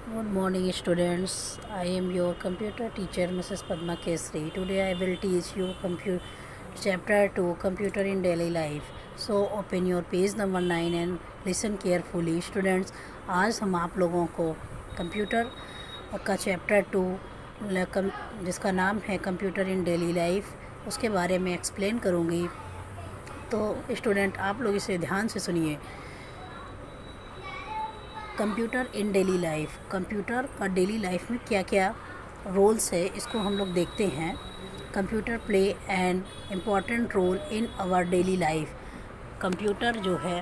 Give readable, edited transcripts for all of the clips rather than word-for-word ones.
Good morning, students. I am your computer teacher, Mrs. Padma Kesri. Today, I will teach you chapter 2, Computer in Daily Life. So, open your page number 9 and listen carefully. Students, आज हम आप लोगों को computer का chapter 2 जिसका नाम है computer इन daily life उसके बारे में एक्सप्लेन करूँगी। तो स्टूडेंट, आप लोग इसे ध्यान से सुनिए। कंप्यूटर इन डेली लाइफ, कंप्यूटर का डेली लाइफ में क्या क्या रोल्स है इसको हम लोग देखते हैं। Computer play an important role in our daily life. Computer जो है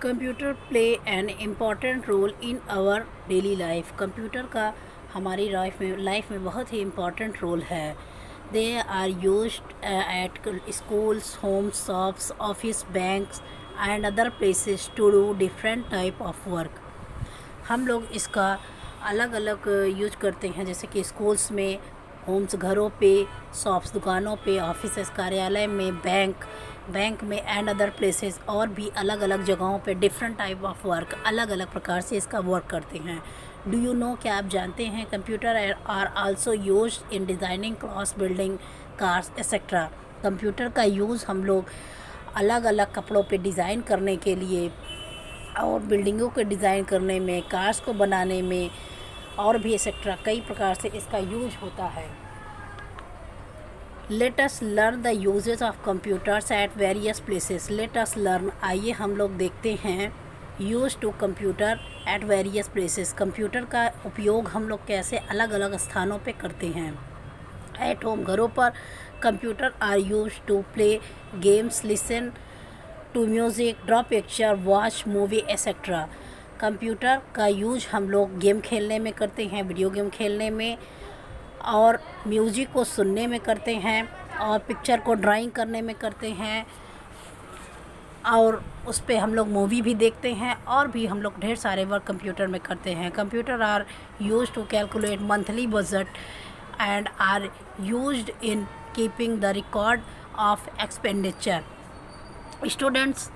computer play an important role in our daily life. Computer का हमारी लाइफ में बहुत ही इम्पॉर्टेंट रोल है। They are used at schools, homes, shops, office, banks and other places to do different type of work. हम लोग इसका अलग अलग यूज करते हैं, जैसे कि स्कूल्स में, होम्स घरों पे, शॉप्स दुकानों पे, ऑफिस कार्यालय में, बैंक में एंड अदर प्लेसेस और भी अलग अलग जगहों पे डिफरेंट टाइप ऑफ वर्क, अलग अलग प्रकार से इसका वर्क करते हैं। डू यू नो, क्या आप जानते हैं computer are also use in designing clothes, building, cars etcetera. Computer का यूज़ हम लोग अलग अलग कपड़ों पे डिज़ाइन करने के लिए और बिल्डिंगों को डिज़ाइन करने में, कार्स को बनाने में और भी एक्सेट्रा कई प्रकार से इसका यूज होता है। Let us learn the uses of computers at various places. Let us learn, आइए हम लोग देखते हैं use to computer at various places. Computer का उपयोग हम लोग कैसे अलग अलग स्थानों पे करते हैं। एट होम, घरों पर computer are use to play games, listen to music, draw picture, watch movie etcetera. Computer का यूज हम लोग गेम खेलने में करते हैं, वीडियो गेम खेलने में, और म्यूज़िक को सुनने में करते हैं, और पिक्चर को ड्राइंग करने में करते हैं, और उस पर हम लोग मूवी भी देखते हैं, और भी हम लोग ढेर सारे वर्क कंप्यूटर में करते हैं। Computer are use to calculate monthly budget and are used in keeping the record of expenditure. Students,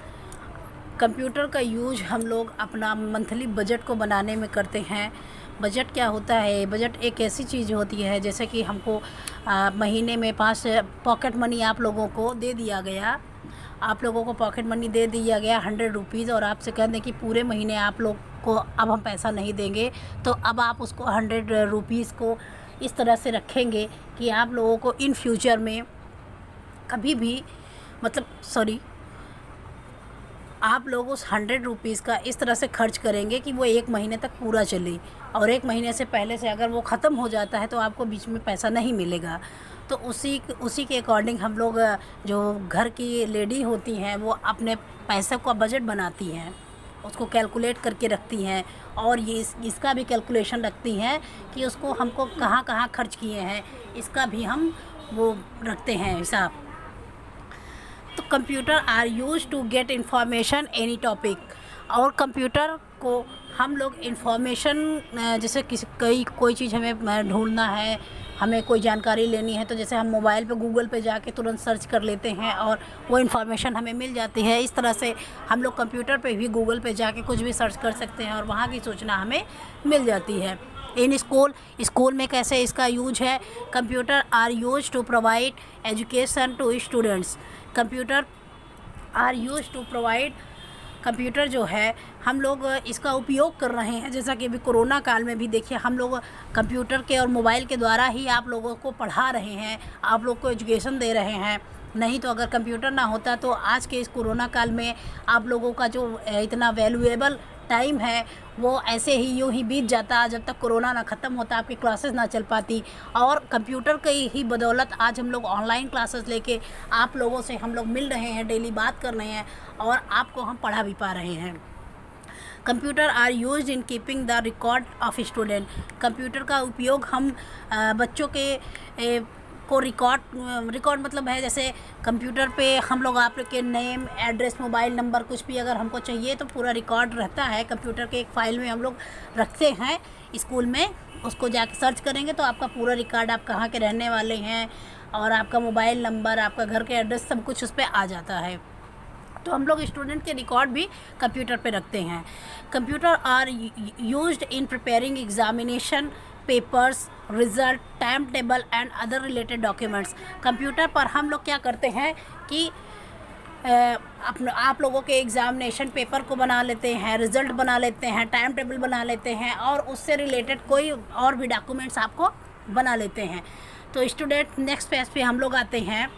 computer का यूज हम लोग अपना मंथली बजट को बनाने में करते हैं। बजट क्या होता है? बजट एक ऐसी चीज़ होती है जैसे कि हमको महीने में 5 पॉकेट मनी आप लोगों को दे दिया गया, आप लोगों को पॉकेट मनी दे दिया गया 100 रुपीज़, और आपसे कह दें कि पूरे महीने आप लोग को अब हम पैसा नहीं देंगे, तो अब आप उसको 100 रुपीज़ को इस तरह से रखेंगे कि आप लोगों को इन फ्यूचर में कभी भी आप लोग उस 100 रुपीज़ का इस तरह से खर्च करेंगे कि वो 1 महीने तक पूरा चले, और 1 महीने से पहले से अगर वो ख़त्म हो जाता है तो आपको बीच में पैसा नहीं मिलेगा। तो उसी के अकॉर्डिंग हम लोग, जो घर की लेडी होती हैं, वो अपने पैसे का बजट बनाती हैं, उसको कैलकुलेट करके रखती हैं, और ये इसका भी कैलकुलेशन रखती हैं कि उसको हमको कहाँ कहाँ खर्च किए हैं, इसका भी हम वो रखते हैं हिसाब। तो computer are use to get information any topic, और कंप्यूटर को हम लोग इंफॉर्मेशन, जैसे कोई चीज़ हमें ढूंढना है, हमें कोई जानकारी लेनी है, तो जैसे हम मोबाइल पे गूगल पे जाके तुरंत सर्च कर लेते हैं और वो इन्फॉर्मेशन हमें मिल जाती है। इस तरह से हम लोग कंप्यूटर पे भी गूगल पे जाके कुछ भी सर्च कर सकते हैं और वहाँ की सूचना हमें मिल जाती है। इन स्कूल में कैसे इसका यूज है? Computer are use to provide education to students. Computer are use to provide, computer जो है हम लोग इसका उपयोग कर रहे हैं, जैसा कि अभी कोरोना काल में भी देखिए हम लोग कंप्यूटर के और मोबाइल के द्वारा ही आप लोगों को पढ़ा रहे हैं, आप लोग को एजुकेशन दे रहे हैं। नहीं तो अगर कंप्यूटर ना होता तो आज के इस कोरोना काल में आप लोगों का जो इतना वैल्यूएबल टाइम है वो ऐसे ही यूँ ही बीत जाता जब तक कोरोना ना ख़त्म होता, आपकी क्लासेस ना चल पाती। और कंप्यूटर की ही बदौलत आज हम लोग ऑनलाइन क्लासेस लेके आप लोगों से हम लोग मिल रहे हैं, डेली बात कर रहे हैं, और आपको हम पढ़ा भी पा रहे हैं। Computer are use in keeping the record of student. Computer का उपयोग हम बच्चों के को रिकॉर्ड मतलब है, जैसे कंप्यूटर पे हम लोग आप लोग के नेम, एड्रेस, मोबाइल नंबर कुछ भी अगर हमको चाहिए तो पूरा रिकॉर्ड रहता है कंप्यूटर के एक फ़ाइल में हम लोग रखते हैं स्कूल में। उसको जाके सर्च करेंगे तो आपका पूरा रिकॉर्ड, आप कहाँ के रहने वाले हैं और आपका मोबाइल नंबर, आपका घर के एड्रेस, सब कुछ उस पर आ जाता है। तो हम लोग स्टूडेंट के रिकॉर्ड भी कंप्यूटर पे रखते हैं। Computer are used in preparing examination papers, result, time table and other related documents. Computer पर हम लोग क्या करते हैं कि आप लोगों के एग्ज़ामिनेशन पेपर को बना लेते हैं, रिज़ल्ट बना लेते हैं, टाइम टेबल बना लेते हैं और उससे रिलेटेड कोई और भी डॉक्यूमेंट्स आपको बना लेते हैं। तो स्टूडेंट नेक्स्ट पेज पे हम लोग आते हैं।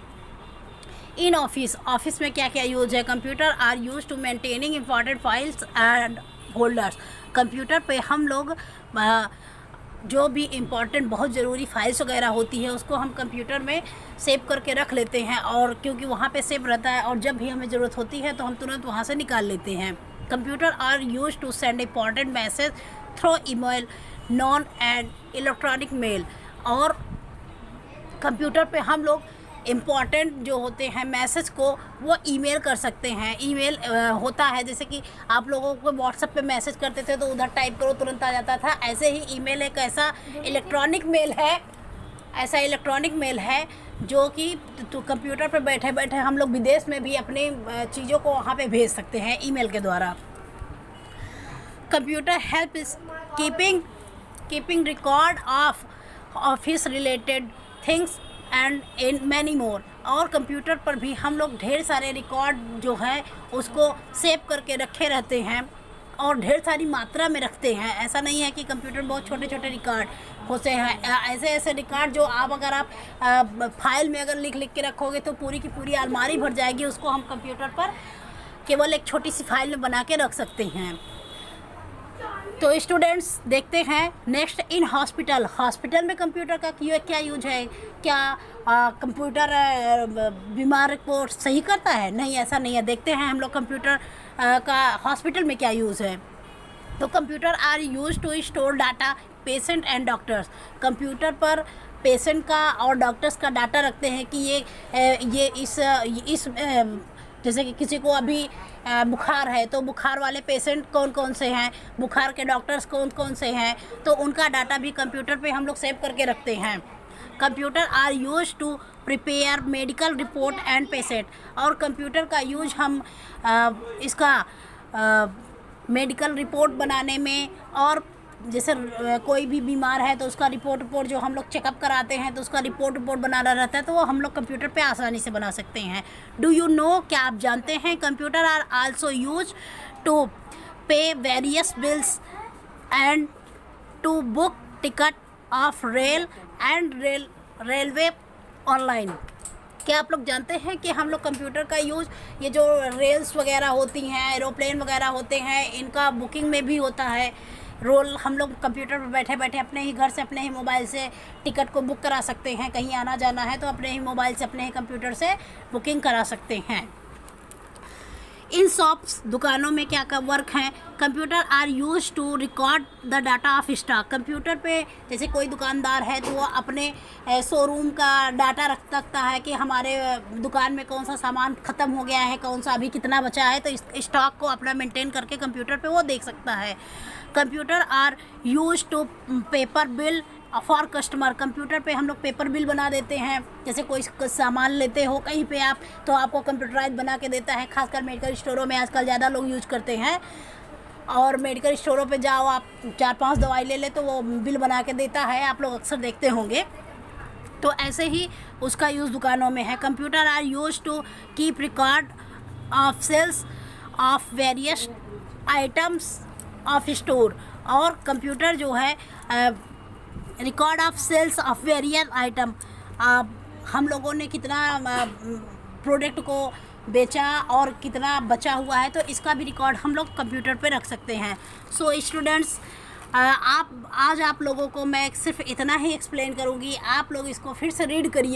इन ऑफिस में क्या क्या यूज है? Computer are use to maintaining important files and holders. Computer पे हम लोग जो भी इम्पॉर्टेंट बहुत ज़रूरी फाइल्स वगैरह होती है उसको हम कंप्यूटर में सेव करके रख लेते हैं, और क्योंकि वहाँ पे सेव रहता है और जब भी हमें ज़रूरत होती है तो हम तुरंत वहाँ से निकाल लेते हैं। Computer are use to send important message through email, non and electronic mail. और कंप्यूटर पे हम लोग इम्पॉर्टेंट जो होते हैं मैसेज को वो ईमेल कर सकते हैं। ईमेल होता है जैसे कि आप लोगों को व्हाट्सएप पे मैसेज करते थे तो उधर टाइप करो तुरंत आ जाता था, ऐसे ही ईमेल एक ऐसा इलेक्ट्रॉनिक मेल है जो कि तो कंप्यूटर पे बैठे बैठे हम लोग विदेश में भी अपनी चीज़ों को वहाँ पे भेज सकते हैं ईमेल के द्वारा। Computer help is keeping record of office related things and in many more. और कंप्यूटर पर भी हम लोग ढेर सारे रिकॉर्ड जो है उसको सेव करके रखे रहते हैं और ढेर सारी मात्रा में रखते हैं। ऐसा नहीं है कि कंप्यूटर बहुत छोटे छोटे रिकॉर्ड होते हैं, ऐसे रिकॉर्ड जो अगर आप फाइल में अगर लिख के रखोगे तो पूरी की पूरी अलमारी भर जाएगी। उसको हम कंप्यूटर पर केवल एक छोटी सी फाइल में बना के रख सकते हैं। तो स्टूडेंट्स देखते हैं नेक्स्ट। इन हॉस्पिटल में कंप्यूटर का क्या यूज है? क्या कंप्यूटर बीमार को सही करता है? नहीं, ऐसा नहीं है। देखते हैं हम लोग कंप्यूटर का हॉस्पिटल में क्या यूज़ है। तो computer are use to store data patient and doctors. Computer पर पेशेंट का और डॉक्टर्स का डाटा रखते हैं कि ये इस जैसे कि किसी को अभी बुखार है तो बुखार वाले पेशेंट कौन कौन से हैं, बुखार के डॉक्टर्स कौन कौन से हैं, तो उनका डाटा भी कंप्यूटर पे हम लोग सेव करके रखते हैं। Computer are use to prepare medical report and patient. और कंप्यूटर का यूज हम इसका मेडिकल रिपोर्ट बनाने में, और जैसे कोई भी बीमार है तो उसका रिपोर्ट जो हम लोग चेकअप कराते हैं तो उसका रिपोर्ट बनाना रहता है तो वो हम लोग कंप्यूटर पे आसानी से बना सकते हैं। डू यू नो, क्या आप जानते हैं? Computer are also use to pay various bills and to book ticket of rail and railway online. क्या आप लोग जानते हैं कि हम लोग कंप्यूटर का यूज़ ये जो रेल्स वगैरह होती हैं, एरोप्लेन वगैरह होते हैं, इनका बुकिंग में भी होता है। हम लोग कंप्यूटर पर बैठे बैठे अपने ही घर से अपने ही मोबाइल से टिकट को बुक करा सकते हैं। कहीं आना जाना है तो अपने ही मोबाइल से अपने ही कंप्यूटर से बुकिंग करा सकते हैं। इन शॉप्स दुकानों में क्या क्या वर्क हैं? Computer are use to record the data of stock. Computer पे जैसे कोई दुकानदार है तो वो अपने शोरूम का डाटा रख सकता है कि हमारे दुकान में कौन सा सामान ख़त्म हो गया है, कौन सा अभी कितना बचा है, तो इस स्टॉक को अपना मेंटेन करके कंप्यूटर पे वो देख सकता है। Computer are use to paper bill for customer. Computer पे हम लोग पेपर बिल बना देते हैं। जैसे कोई सामान लेते हो कहीं पे आप, तो आपको कंप्यूटराइज बना के देता है। खासकर मेडिकल स्टोरों में आजकल ज़्यादा लोग यूज करते हैं। और मेडिकल स्टोरों पे जाओ, आप 4-5 दवाई ले तो वो बिल बना के देता है, आप लोग अक्सर देखते होंगे। तो ऐसे ही उसका यूज़ दुकानों में है। Computer are use to keep record of sales of various items of store. और कंप्यूटर जो है record of sales of various item, हम लोगों ने कितना प्रोडक्ट को बेचा और कितना बचा हुआ है तो इसका भी रिकॉर्ड हम लोग कंप्यूटर पे रख सकते हैं। सो स्टूडेंट्स, आज आप लोगों को मैं सिर्फ इतना ही एक्सप्लेन करूँगी, आप लोग इसको फिर से रीड करिए।